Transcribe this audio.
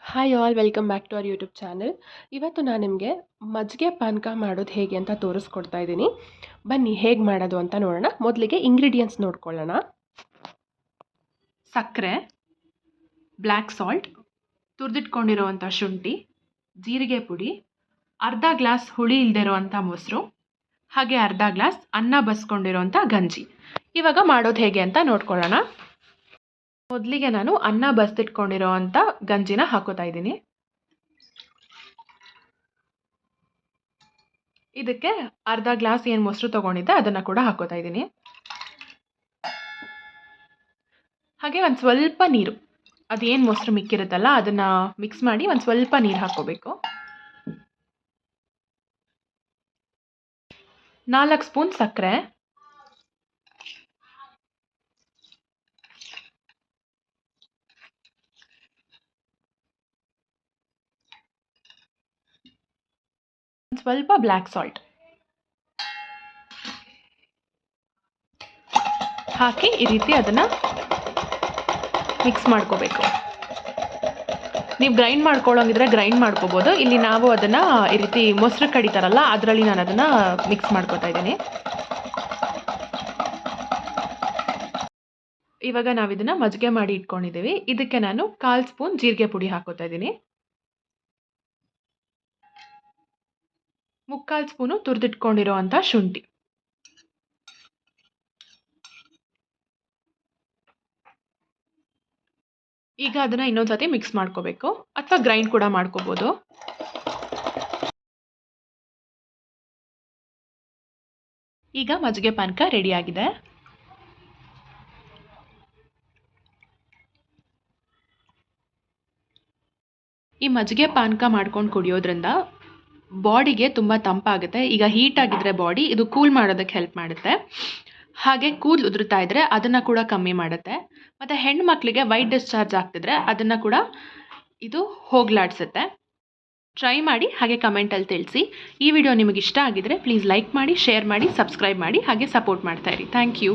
Hi all welcome back to our YouTube channel. ಇವತ್ತು ನಾನು ನಿಮಗೆ ಮಜ್ಜಿಗೆ ಪಾನಕ ಮಾಡೋದು ಹೇಗೆ ಅಂತ ತೋರಿಸ್ಕೊಡ್ತಾ ಇದ್ದೀನಿ. ಬನ್ನಿ ಹೇಗೆ ಮಾಡೋದು ಅಂತ ನೋಡೋಣ. ಮೊದಲಿಗೆ ಇಂಗ್ರೀಡಿಯೆಂಟ್ಸ್ ನೋಡ್ಕೊಳ್ಳೋಣ. ಸಕ್ಕರೆ, ಬ್ಲ್ಯಾಕ್ ಸಾಲ್ಟ್, ತುರಿದಿಟ್ಕೊಂಡಿರೋವಂಥ ಶುಂಠಿ, ಜೀರಿಗೆ ಪುಡಿ, ಅರ್ಧ ಗ್ಲಾಸ್ ಹುಳಿ ಇಲ್ಲದಿರೋವಂಥ ಮೊಸರು, ಹಾಗೆ ಅರ್ಧ ಗ್ಲಾಸ್ ಅನ್ನ ಬಸ್ಕೊಂಡಿರೋವಂಥ ಗಂಜಿ. ಇವಾಗ ಮಾಡೋದು ಹೇಗೆ ಅಂತ ನೋಡ್ಕೊಳ್ಳೋಣ. ಮೊದಲಿಗೆ ನಾನು ಅನ್ನ ಬಸ್ದಿಟ್ಕೊಂಡಿರೋ ಅಂಥ ಗಂಜಿನ ಹಾಕೋತಾ ಇದ್ದೀನಿ. ಇದಕ್ಕೆ ಅರ್ಧ ಗ್ಲಾಸ್ ಏನು ಮೊಸರು ತೊಗೊಂಡಿದ್ದೆ ಅದನ್ನು ಕೂಡ ಹಾಕೋತಾ ಇದ್ದೀನಿ. ಹಾಗೆ ಒಂದು ಸ್ವಲ್ಪ ನೀರು, ಅದೇನು ಮೊಸರು ಮಿಕ್ಕಿರುತ್ತಲ್ಲ ಅದನ್ನು ಮಿಕ್ಸ್ ಮಾಡಿ ಒಂದು ಸ್ವಲ್ಪ ನೀರು ಹಾಕ್ಕೋಬೇಕು. 4 ಸ್ಪೂನ್ ಸಕ್ಕರೆ, ಸ್ವಲ್ಪ ಬ್ಲ್ಯಾಕ್ ಸಾಲ್ಟ್ ಹಾಕಿ ಈ ರೀತಿ ಅದನ್ನು ಮಿಕ್ಸ್ ಮಾಡ್ಕೋಬೇಕು. ನೀವು ಗ್ರೈಂಡ್ ಮಾಡ್ಕೊಳ್ಳೋಂಗಿದ್ರೆ ಗ್ರೈಂಡ್ ಮಾಡ್ಕೋಬೋದು. ಇಲ್ಲಿ ನಾವು ಅದನ್ನು ಈ ರೀತಿ ಮೊಸರು ಕಡಿತಾರಲ್ಲ ಅದರಲ್ಲಿ ನಾನು ಅದನ್ನು ಮಿಕ್ಸ್ ಮಾಡ್ಕೋತಾ ಇದ್ದೀನಿ. ಇವಾಗ ನಾವು ಇದನ್ನು ಮಜ್ಜಿಗೆ ಮಾಡಿ ಇಟ್ಕೊಂಡಿದ್ದೀವಿ. ಇದಕ್ಕೆ ನಾನು 1/4 ಸ್ಪೂನ್ ಜೀರಿಗೆ ಪುಡಿ ಹಾಕೋತಾ ಇದ್ದೀನಿ. 3/4 ಸ್ಪೂನು ತುರಿದಿಟ್ಕೊಂಡಿರೋ ಅಂಥ ಶುಂಠಿ, ಈಗ ಅದನ್ನು ಇನ್ನೊಂದ್ಸತಿ ಮಿಕ್ಸ್ ಮಾಡ್ಕೋಬೇಕು ಅಥವಾ ಗ್ರೈಂಡ್ ಕೂಡ ಮಾಡ್ಕೋಬೋದು. ಈಗ ಮಜ್ಜಿಗೆ ಪಾನಕ ರೆಡಿಯಾಗಿದೆ. ಈ ಮಜ್ಜಿಗೆ ಪಾನಕ ಮಾಡ್ಕೊಂಡು ಕುಡಿಯೋದ್ರಿಂದ ಬಾಡಿಗೆ ತುಂಬ ತಂಪಾಗುತ್ತೆ. ಈಗ ಹೀಟ್ ಆಗಿದ್ರೆ ಬಾಡಿ ಇದು ಕೂಲ್ ಮಾಡೋದಕ್ಕೆ ಹೆಲ್ಪ್ ಮಾಡುತ್ತೆ. ಹಾಗೆ ಕೂದಲು ಉದುರ್ತಾ ಇದ್ದರೆ ಅದನ್ನು ಕೂಡ ಕಮ್ಮಿ ಮಾಡುತ್ತೆ. ಮತ್ತು ಹೆಣ್ಮಕ್ಳಿಗೆ ವೈಟ್ ಡಿಸ್ಚಾರ್ಜ್ ಆಗ್ತಿದ್ರೆ ಅದನ್ನು ಕೂಡ ಇದು ಹೋಗಲಾಡಿಸುತ್ತೆ. ಟ್ರೈ ಮಾಡಿ ಹಾಗೆ ಕಮೆಂಟಲ್ಲಿ ತಿಳಿಸಿ. ಈ ವಿಡಿಯೋ ನಿಮಗೆ ಇಷ್ಟ ಆಗಿದ್ರೆ ಪ್ಲೀಸ್ ಲೈಕ್ ಮಾಡಿ, ಶೇರ್ ಮಾಡಿ, ಸಬ್ಸ್ಕ್ರೈಬ್ ಮಾಡಿ, ಹಾಗೆ ಸಪೋರ್ಟ್ ಮಾಡ್ತಾಯಿರಿ. Thank you.